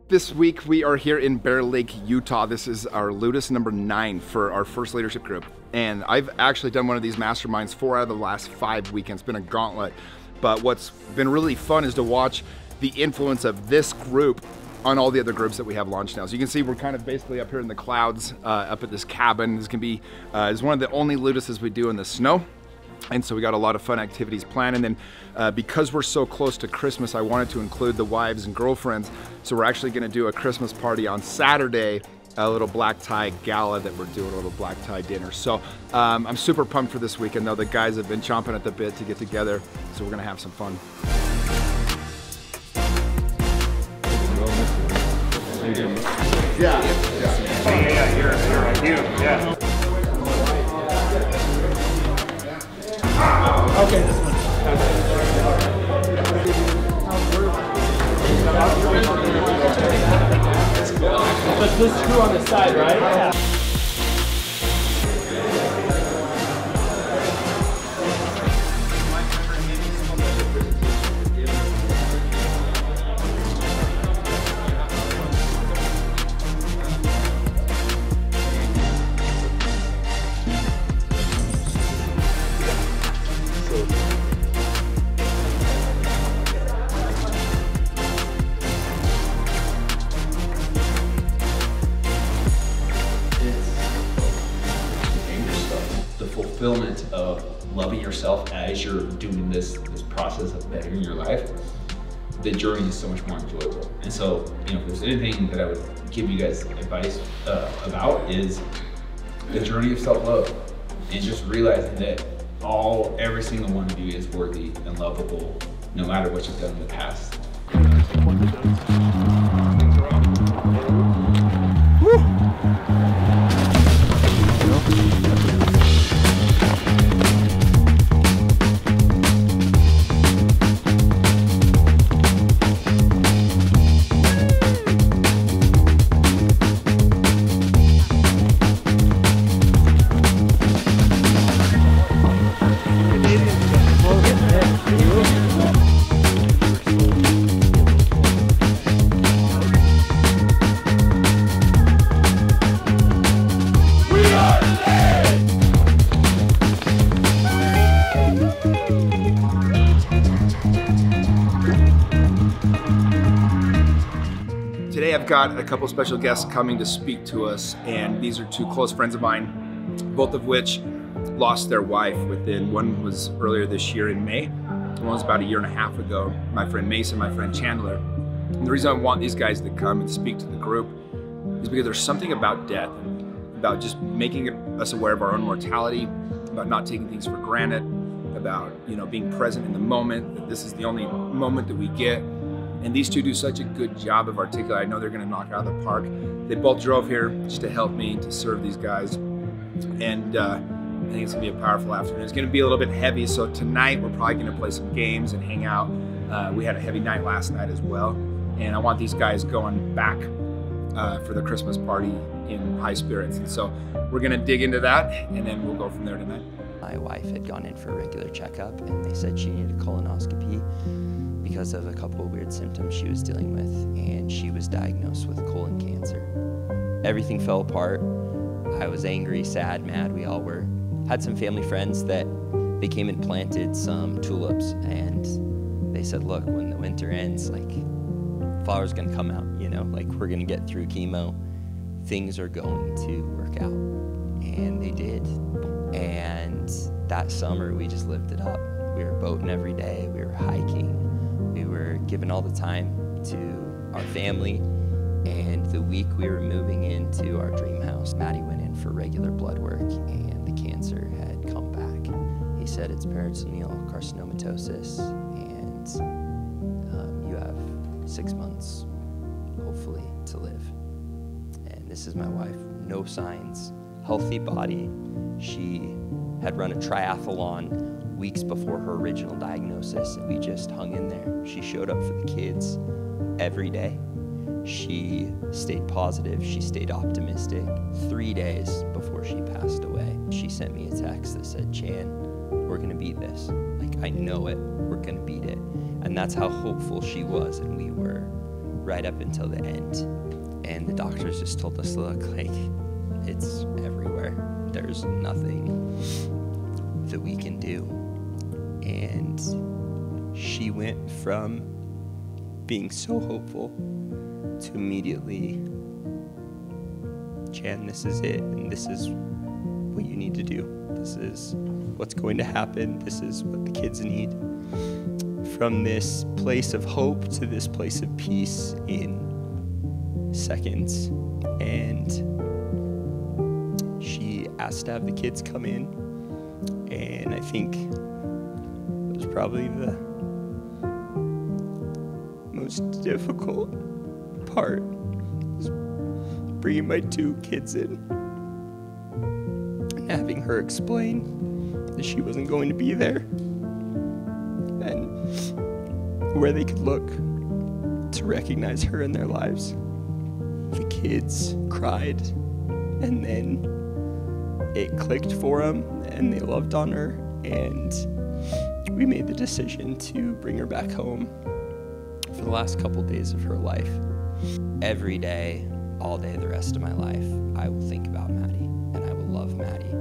This week we are here in Bear Lake, Utah. This is our Ludus number 9 for our first leadership group. And I've actually done one of these masterminds 4 out of the last 5 weekends. It's been a gauntlet. But what's been really fun is to watch the influence of this group on all the other groups that we have launched now. So you can see we're kind of basically up here in the clouds, up at this cabin. This can be, is one of the only Luduses we do in the snow. And so we got a lot of fun activities planned. And then because we're so close to Christmas, I wanted to include the wives and girlfriends. So we're actually gonna do a Christmas party on Saturday, a little black tie gala that we're doing, a little black tie dinner. So I'm super pumped for this weekend though. The guys have been chomping at the bit to get together. So we're gonna have some fun. Yeah, you're right here. Yeah. Okay, this one. But this screw on the side, right? Yeah. Fulfillment of loving yourself as you're doing this process of bettering your life, the journey is so much more enjoyable. And so, you know, if there's anything that I would give you guys advice about is the journey of self-love, and just realizing that every single one of you is worthy and lovable, no matter what you've done in the past. Today I've got a couple special guests coming to speak to us, and these are 2 close friends of mine, both of which lost their wife one was earlier this year in May, one was about 1.5 years ago, my friend Mason, my friend Chandler. And the reason I want these guys to come and speak to the group is because there's something about death, about just making us aware of our own mortality, about not taking things for granted, about, you know, being present in the moment, that this is the only moment that we get. And these 2 do such a good job of articulating. I know they're gonna knock it out of the park. They both drove here just to help me, to serve these guys. And I think it's gonna be a powerful afternoon. It's gonna be a little bit heavy, so tonight we're probably gonna play some games and hang out. We had a heavy night last night as well. And I want these guys going back for the Christmas party in high spirits. And so we're gonna dig into that, and then we'll go from there tonight. My wife had gone in for a regular checkup, and they said she needed a colonoscopy because of a couple of weird symptoms she was dealing with, and she was diagnosed with colon cancer. Everything fell apart. I was angry, sad, mad, we all were. Had some family friends that they came and planted some tulips, and they said, look, when the winter ends, like, flowers gonna come out, you know, like, we're gonna get through chemo. Things are going to work out, and they did. And that summer, we just lived it up. We were boating every day, we were hiking, we were giving all the time to our family, and the week we were moving into our dream house, Maddie went in for regular blood work, and the cancer had come back. He said it's peritoneal carcinomatosis, and you have 6 months, hopefully, to live. And this is my wife, no signs, healthy body. She had run a triathlon weeks before her original diagnosis, and we just hung in there. She showed up for the kids every day. She stayed positive, she stayed optimistic. 3 days before she passed away, she sent me a text that said, Chan, we're gonna beat this. Like, I know it, we're gonna beat it. And that's how hopeful she was, and we were. right up until the end. And the doctors just told us, look, like, it's everywhere. There's nothing that we can do. And she went from being so hopeful to immediately, Chan, this is it, and this is what you need to do. This is what's going to happen. This is what the kids need. From this place of hope to this place of peace in seconds. And she asked to have the kids come in, and I think it was probably the most difficult part, was bringing my 2 kids in and having her explain that she wasn't going to be there and where they could look to recognize her in their lives. The kids cried, and then it clicked for them, and they loved on her, and we made the decision to bring her back home for the last couple days of her life. Every day, all day, the rest of my life, I will think about Maddie, and I will love Maddie.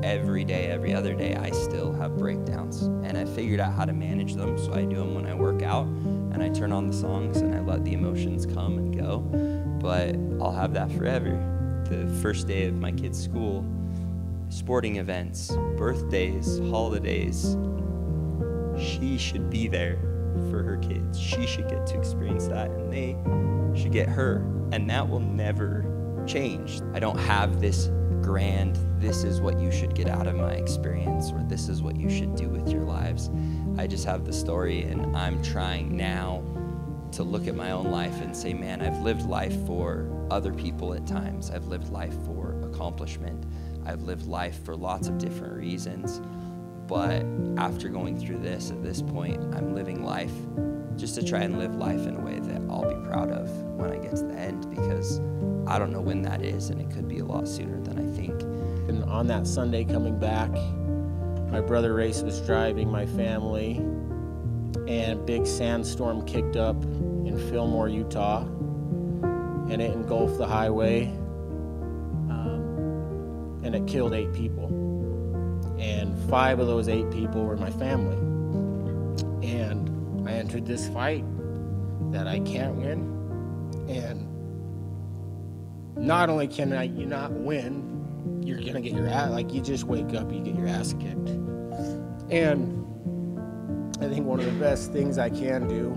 Every day, every other day, I still have breakdowns, and I figured out how to manage them, so I do them when I work out, and I turn on the songs, and I let the emotions come and go, but I'll have that forever. The first day of my kids' school, sporting events, birthdays, holidays, she should be there for her kids. She should get to experience that, and they should get her, and that will never change. I don't have this grand, this is what you should get out of my experience, or this is what you should do with your lives. I just have the story, and I'm trying now to look at my own life and say, man, I've lived life for other people at times. I've lived life for accomplishment. I've lived life for lots of different reasons. But after going through this, at this point, I'm living life just to try and live life in a way that I'll be proud of when I get to the end, because I don't know when that is, and it could be a lot sooner than I think. And on that Sunday coming back, my brother Race was driving my family, and a big sandstorm kicked up in Fillmore, Utah, and it engulfed the highway, and it killed 8 people. And 5 of those 8 people were my family. And I entered this fight that I can't win. And not only can you not win, you're gonna get your ass, like, you just wake up, you get your ass kicked. And I think one of the best things I can do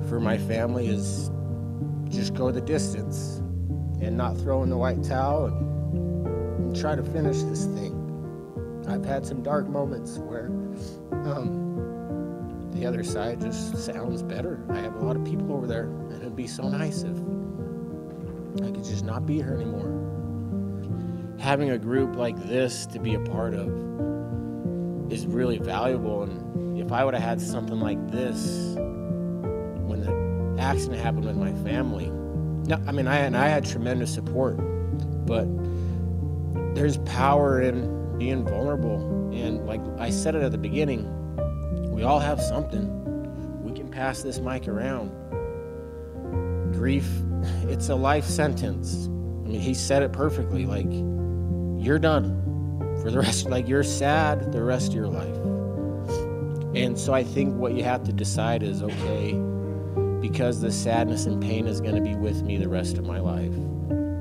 for my family is just go the distance and not throw in the white towel and try to finish this thing. I've had some dark moments where the other side just sounds better. I have a lot of people over there, and it'd be so nice if I could just not be here anymore. Having a group like this to be a part of is really valuable, and if I would have had something like this when the accident happened with my family, I had tremendous support, but there's power in being vulnerable. And like I said it at the beginning, we all have something. We can pass this mic around. Grief, it's a life sentence. I mean, he said it perfectly. Like, you're done for the rest, like, you're sad the rest of your life. And so I think what you have to decide is, okay, because the sadness and pain is going to be with me the rest of my life,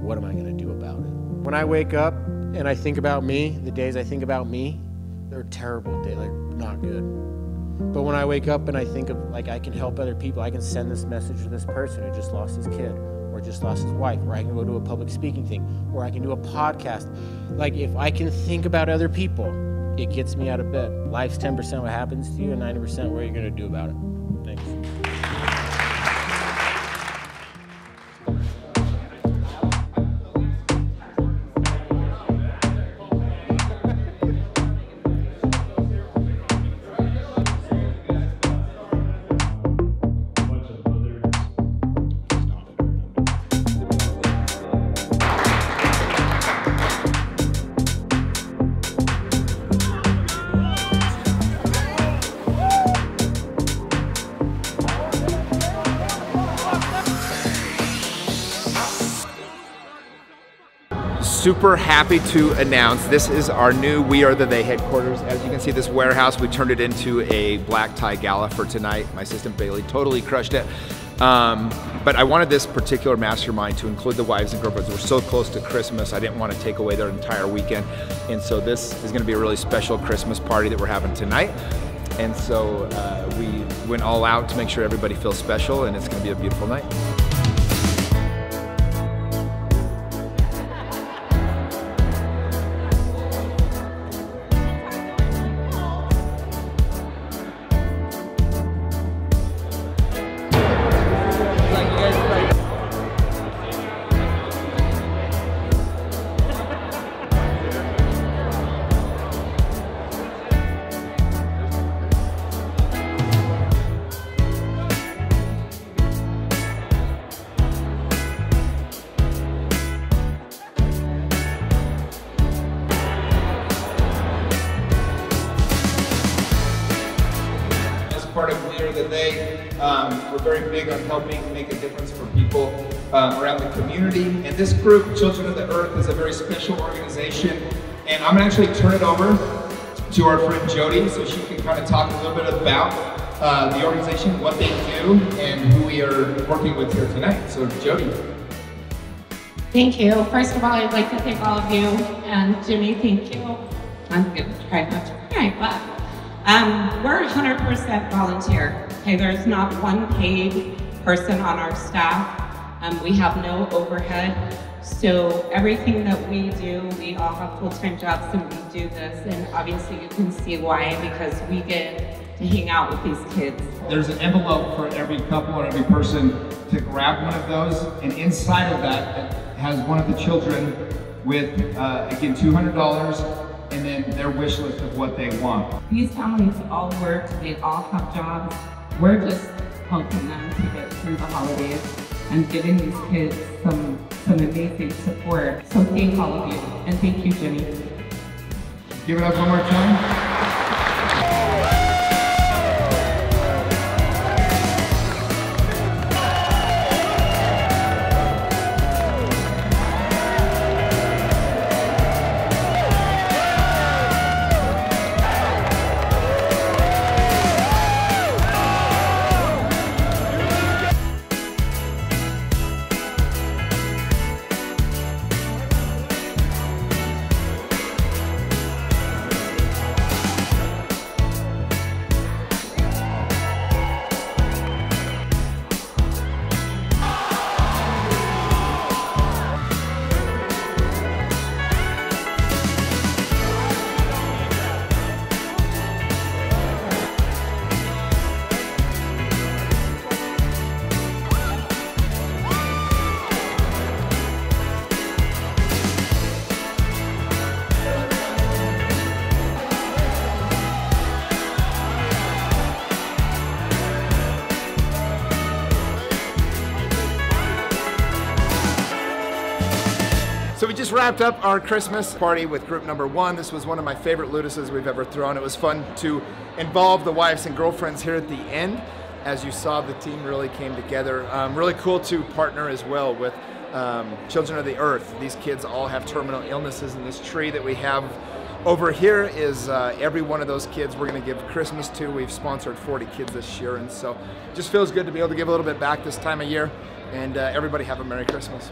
what am I going to do about it? When I wake up and I think about me, the days I think about me, they're terrible days, they're not good. But when I wake up and I think of, like, I can help other people, I can send this message to this person who just lost his kid, or just lost his wife, or I can go to a public speaking thing, or I can do a podcast. Like, if I can think about other people, it gets me out of bed. Life's 10% what happens to you, and 90% what you're gonna do about it. Thanks. super happy to announce this is our new We Are the They headquarters. As you can see, this warehouse, we turned it into a black tie gala for tonight. My assistant Bailey totally crushed it. But I wanted this particular mastermind to include the wives and girlfriends. We're so close to Christmas, I didn't want to take away their entire weekend. And so this is going to be a really special Christmas party that we're having tonight. And so we went all out to make sure everybody feels special, and it's going to be a beautiful night. Part of We Are the They. We're very big on helping make a difference for people around the community. And this group, Children of the Earth, is a very special organization. And I'm going to actually turn it over to our friend Jody so she can kind of talk a little bit about the organization, what they do, and who we are working with here tonight. So Jody. Thank you. First of all, I'd like to thank all of you. And Jimmy, thank you. I'm going to try not to cry, but we're 100% volunteer. Okay, there's not one paid person on our staff. We have no overhead. So everything that we do, we all have full-time jobs and we do this. And obviously you can see why, because we get to hang out with these kids. There's an envelope for every couple or every person to grab one of those. And inside of that has one of the children with, again, $200. And then their wish list of what they want. These families all work, they all have jobs. We're just helping them to get through the holidays and giving these kids some amazing support. So thank all of you, and thank you, Jimmy. Give it up one more time. So we just wrapped up our Christmas party with group number 1. This was one of my favorite Luduses we've ever thrown. It was fun to involve the wives and girlfriends here at the end. As you saw, the team really came together. Really cool to partner as well with Children of the Earth. These kids all have terminal illnesses, and this tree that we have over here is every one of those kids we're going to give Christmas to. We've sponsored 40 kids this year, and so it just feels good to be able to give a little bit back this time of year. And everybody have a Merry Christmas.